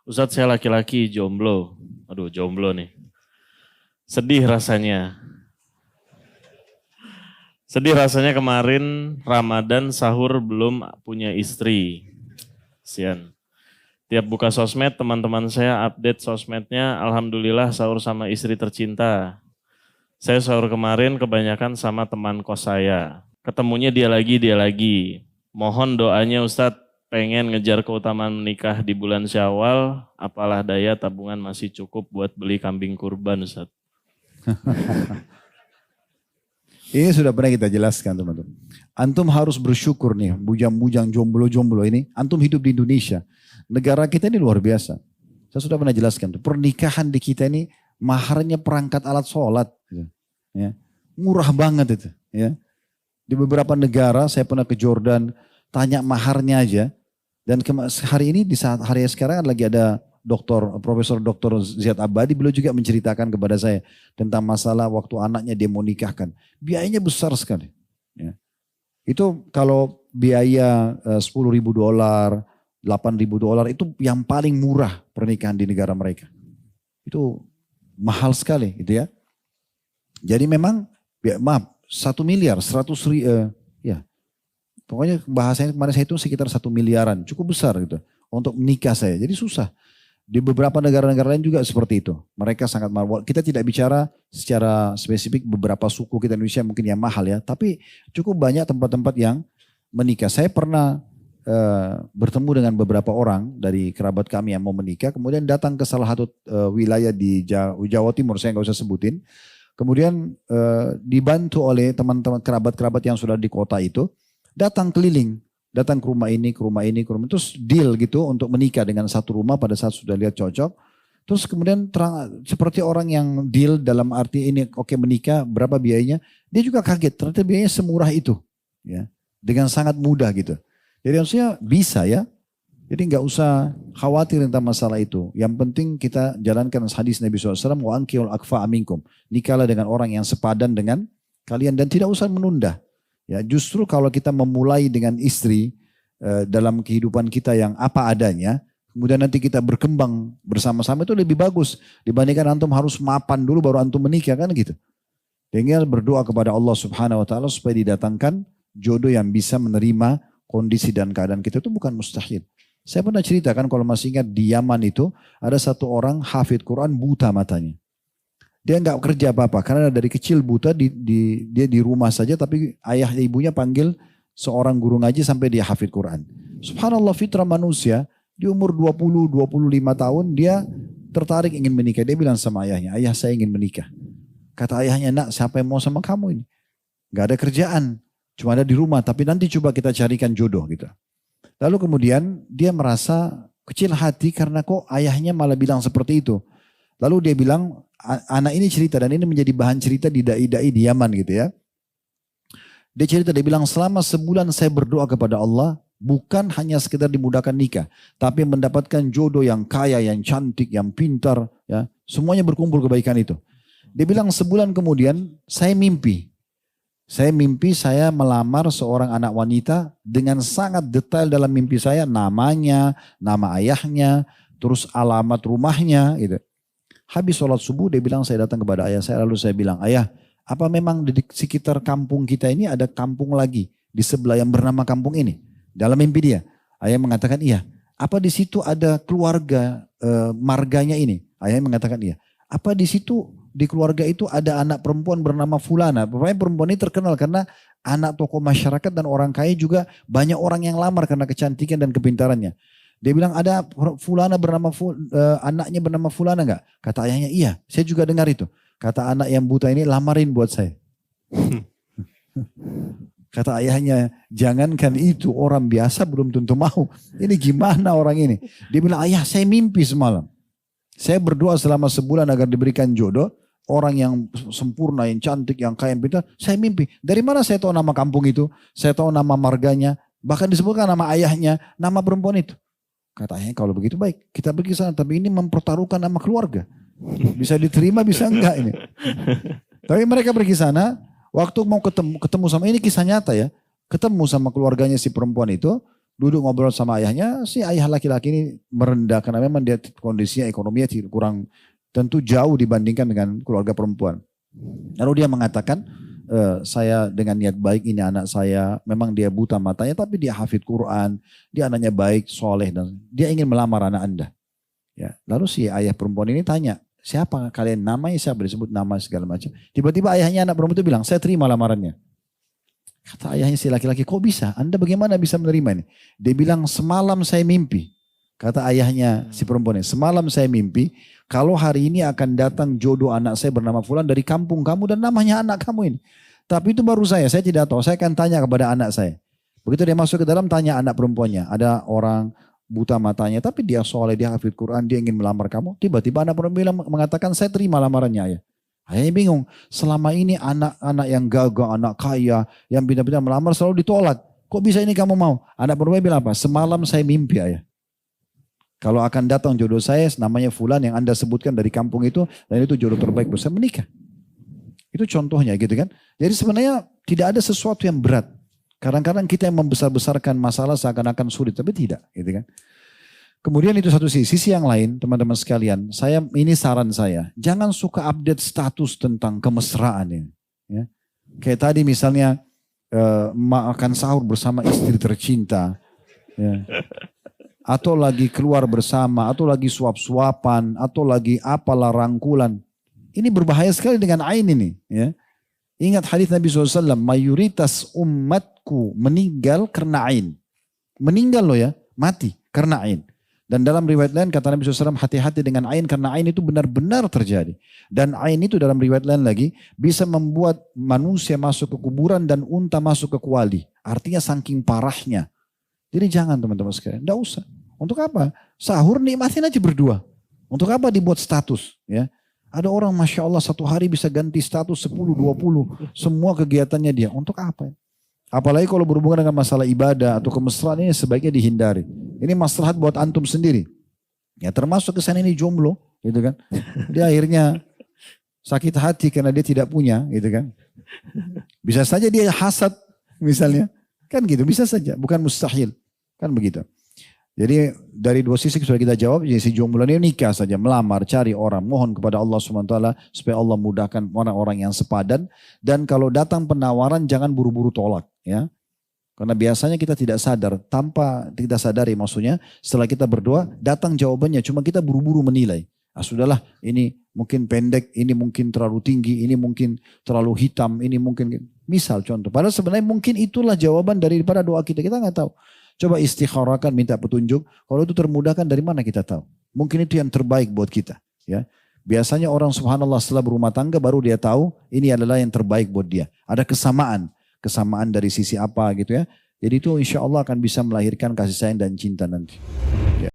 Ustadz saya laki-laki jomblo. Aduh jomblo nih. Sedih rasanya. Sedih rasanya kemarin Ramadan sahur belum punya istri. Sian. Tiap buka sosmed teman-teman saya update sosmednya. Alhamdulillah sahur sama istri tercinta. Saya sahur kemarin kebanyakan sama teman kos saya. Ketemunya dia lagi, dia lagi. Mohon doanya Ustadz, pengen ngejar keutamaan menikah di bulan Syawal, apalah daya tabungan masih cukup buat beli kambing kurban Ustadz. Ini sudah pernah kita jelaskan teman-teman. Antum harus bersyukur nih, bujang-bujang jomblo-jomblo ini. Antum hidup di Indonesia. Negara kita ini luar biasa. Saya sudah pernah jelaskan. Pernikahan di kita ini maharnya perangkat alat sholat. Ya. Murah banget itu. Ya. Di beberapa negara, saya pernah ke Jordan, tanya maharnya aja. Dan hari ini, di saat hari sekarang lagi ada Profesor Dr. Ziyad Abadi, beliau juga menceritakan kepada saya tentang masalah waktu anaknya dia mau nikahkan. Biayanya besar sekali. Ya. Itu kalau biaya $10.000, $8.000 itu yang paling murah pernikahan di negara mereka. Itu mahal sekali gitu ya. Jadi memang, maaf, 1 miliar, 100 ya. Pokoknya bahasanya kemarin saya itu sekitar 1 miliaran, cukup besar gitu untuk menikah saya. Jadi susah. Di beberapa negara-negara lain juga seperti itu. Mereka sangat mahal. Kita tidak bicara secara spesifik beberapa suku kita Indonesia mungkin yang mahal ya. Tapi cukup banyak tempat-tempat yang menikah. Saya pernah bertemu dengan beberapa orang dari kerabat kami yang mau menikah. Kemudian datang ke salah satu wilayah di Jawa Timur, saya nggak usah sebutin. Kemudian dibantu oleh teman-teman kerabat-kerabat yang sudah di kota itu. Datang keliling. Datang ke rumah ini, ke rumah ini, ke rumah ini. Terus deal gitu untuk menikah dengan satu rumah pada saat sudah lihat cocok. Terus kemudian seperti orang yang deal dalam arti ini oke menikah, berapa biayanya. Dia juga kaget, ternyata biayanya semurah itu. Ya, dengan sangat mudah gitu. Jadi maksudnya bisa ya. Jadi nggak usah khawatir tentang masalah itu. Yang penting kita jalankan hadis Nabi SAW. Wa ankihul akfa aminkum. Nikahlah dengan orang yang sepadan dengan kalian dan tidak usah menunda. Ya, justru kalau kita memulai dengan istri dalam kehidupan kita yang apa adanya, kemudian nanti kita berkembang bersama-sama itu lebih bagus dibandingkan antum harus mapan dulu baru antum menikah kan gitu. Tinggal berdoa kepada Allah Subhanahu wa taala supaya didatangkan jodoh yang bisa menerima kondisi dan keadaan kita itu bukan mustahil. Saya pernah ceritakan kalau masih ingat di Yaman itu ada satu orang hafid Quran buta matanya. Dia nggak kerja apa-apa karena dari kecil buta dia di rumah saja tapi ayah ibunya panggil seorang guru ngaji sampai dia hafid Quran. Subhanallah fitrah manusia di umur 20-25 tahun dia tertarik ingin menikah. Dia bilang sama ayahnya, ayah saya ingin menikah. Kata ayahnya, nak siapa yang mau sama kamu ini? Gak ada kerjaan, cuma ada di rumah tapi nanti coba kita carikan jodoh gitu. Lalu kemudian dia merasa kecil hati karena kok ayahnya malah bilang seperti itu. Lalu dia bilang, anak ini cerita dan ini menjadi bahan cerita di dai-dai di Yaman gitu ya. Dia cerita, dia bilang selama sebulan saya berdoa kepada Allah, bukan hanya sekedar dimudahkan nikah, tapi mendapatkan jodoh yang kaya, yang cantik, yang pintar, ya semuanya berkumpul kebaikan itu. Dia bilang sebulan kemudian saya mimpi saya melamar seorang anak wanita dengan sangat detail dalam mimpi saya, namanya, nama ayahnya, terus alamat rumahnya gitu. Habis sholat subuh dia bilang saya datang kepada ayah saya lalu saya bilang ayah apa memang di sekitar kampung kita ini ada kampung lagi di sebelah yang bernama kampung ini dalam mimpi dia. Ayah mengatakan iya. Apa di situ ada keluarga marganya ini? Ayah mengatakan iya. Apa di situ di keluarga itu ada anak perempuan bernama Fulana. Pokoknya perempuan ini terkenal karena anak tokoh masyarakat dan orang kaya juga banyak orang yang lamar karena kecantikan dan kepintarannya. Dia bilang ada Fulana anaknya bernama Fulana enggak? Kata ayahnya iya, saya juga dengar itu. Kata anak yang buta ini lamarin buat saya. Kata ayahnya jangankan itu orang biasa belum tentu mau. Ini gimana orang ini? Dia bilang ayah saya mimpi semalam. Saya berdoa selama sebulan agar diberikan jodoh. Orang yang sempurna, yang cantik, yang kaya, yang pintar. Saya mimpi. Dari mana saya tahu nama kampung itu? Saya tahu nama marganya. Bahkan disebutkan nama ayahnya, nama perempuan itu. Kata ayahnya kalau begitu baik, kita pergi sana. Tapi ini mempertaruhkan nama keluarga. Bisa diterima, bisa enggak ini. Tapi mereka pergi sana, waktu mau ketemu sama ini kisah nyata ya. Ketemu sama keluarganya si perempuan itu. duduk ngobrol sama ayahnya, si ayah laki-laki ini merendah karena memang dia kondisinya ekonominya kurang tentu jauh dibandingkan dengan keluarga perempuan. Lalu dia mengatakan, saya dengan niat baik ini anak saya, memang dia buta matanya tapi dia hafid Quran, dia anaknya baik, soleh dan dia ingin melamar anak Anda. Ya, lalu si ayah perempuan ini tanya, siapa kalian, namanya siapa, disebut nama segala macam. Tiba-tiba ayahnya anak perempuan itu bilang, saya terima lamarannya. Kata ayahnya si laki-laki, kok bisa? Anda bagaimana bisa menerima ini? Dia bilang, semalam saya mimpi. Kata ayahnya si perempuan ini, semalam saya mimpi, kalau hari ini akan datang jodoh anak saya bernama Fulan dari kampung kamu dan namanya anak kamu ini. Tapi itu baru saya tidak tahu. Saya akan tanya kepada anak saya. Begitu dia masuk ke dalam, tanya anak perempuannya. Ada orang buta matanya, tapi dia soleh, dia hafid Quran, dia ingin melamar kamu. Tiba-tiba anak perempuan mengatakan, saya terima lamarannya ayah. Ayahnya bingung, selama ini anak-anak yang gagah, anak kaya, yang pindah-pindah melamar selalu ditolak. Kok bisa ini kamu mau? Anak perempuan bilang apa? Semalam saya mimpi ayah. Kalau akan datang jodoh saya, namanya Fulan yang Anda sebutkan dari kampung itu, dan itu jodoh terbaik buat saya, menikah. Itu contohnya gitu kan. Jadi sebenarnya tidak ada sesuatu yang berat. Kadang-kadang kita yang membesar-besarkan masalah seakan-akan sulit, tapi tidak gitu kan. Kemudian itu satu sisi. Sisi yang lain, teman-teman sekalian, ini saran saya, jangan suka update status tentang kemesraan ini. Ya. Kayak tadi misalnya makan sahur bersama istri tercinta, ya. Atau lagi keluar bersama, atau lagi suap-suapan, atau lagi apalah rangkulan. Ini berbahaya sekali dengan ain ini. Ya. Ingat hadis Nabi SAW, mayoritas umatku meninggal karena ain. Meninggal loh ya, mati karena ain. Dan dalam riwayat lain kata Nabi SAW, hati-hati dengan ain karena ain itu benar-benar terjadi. Dan ain itu dalam riwayat lain lagi bisa membuat manusia masuk ke kuburan dan unta masuk ke kuali. Artinya saking parahnya. Jadi jangan teman-teman sekalian, tidak usah. Untuk apa? Sahur nikmatin aja berdua. Untuk apa dibuat status? Ya. Ada orang Masya Allah satu hari bisa ganti status 10, 20. Semua kegiatannya dia. Untuk apa? Apalagi kalau berhubungan dengan masalah ibadah atau kemesraan ini sebaiknya dihindari. Ini maslahat buat antum sendiri. Ya termasuk kesan ini jomblo, gitu kan. Dia akhirnya sakit hati karena dia tidak punya, gitu kan. Bisa saja dia hasad misalnya. Kan gitu, bisa saja. Bukan mustahil. Kan begitu. Jadi dari dua sisi sudah kita jawab. Jadi si jomblo ini nikah saja, melamar, cari orang. Mohon kepada Allah SWT supaya Allah mudahkan orang-orang yang sepadan. Dan kalau datang penawaran jangan buru-buru tolak. Ya. Karena biasanya kita tidak sadar, tanpa kita sadari maksudnya, setelah kita berdoa, datang jawabannya, cuma kita buru-buru menilai. Ah sudahlah, ini mungkin pendek, ini mungkin terlalu tinggi, ini mungkin terlalu hitam, ini mungkin, misal contoh. Padahal sebenarnya mungkin itulah jawaban daripada doa kita nggak tahu. Coba istikharahkan, minta petunjuk, kalau itu termudahkan dari mana kita tahu. Mungkin itu yang terbaik buat kita. Ya. Biasanya orang subhanallah setelah berumah tangga baru dia tahu, ini adalah yang terbaik buat dia. Ada kesamaan dari sisi apa gitu ya. Jadi itu insya Allah akan bisa melahirkan kasih sayang dan cinta nanti.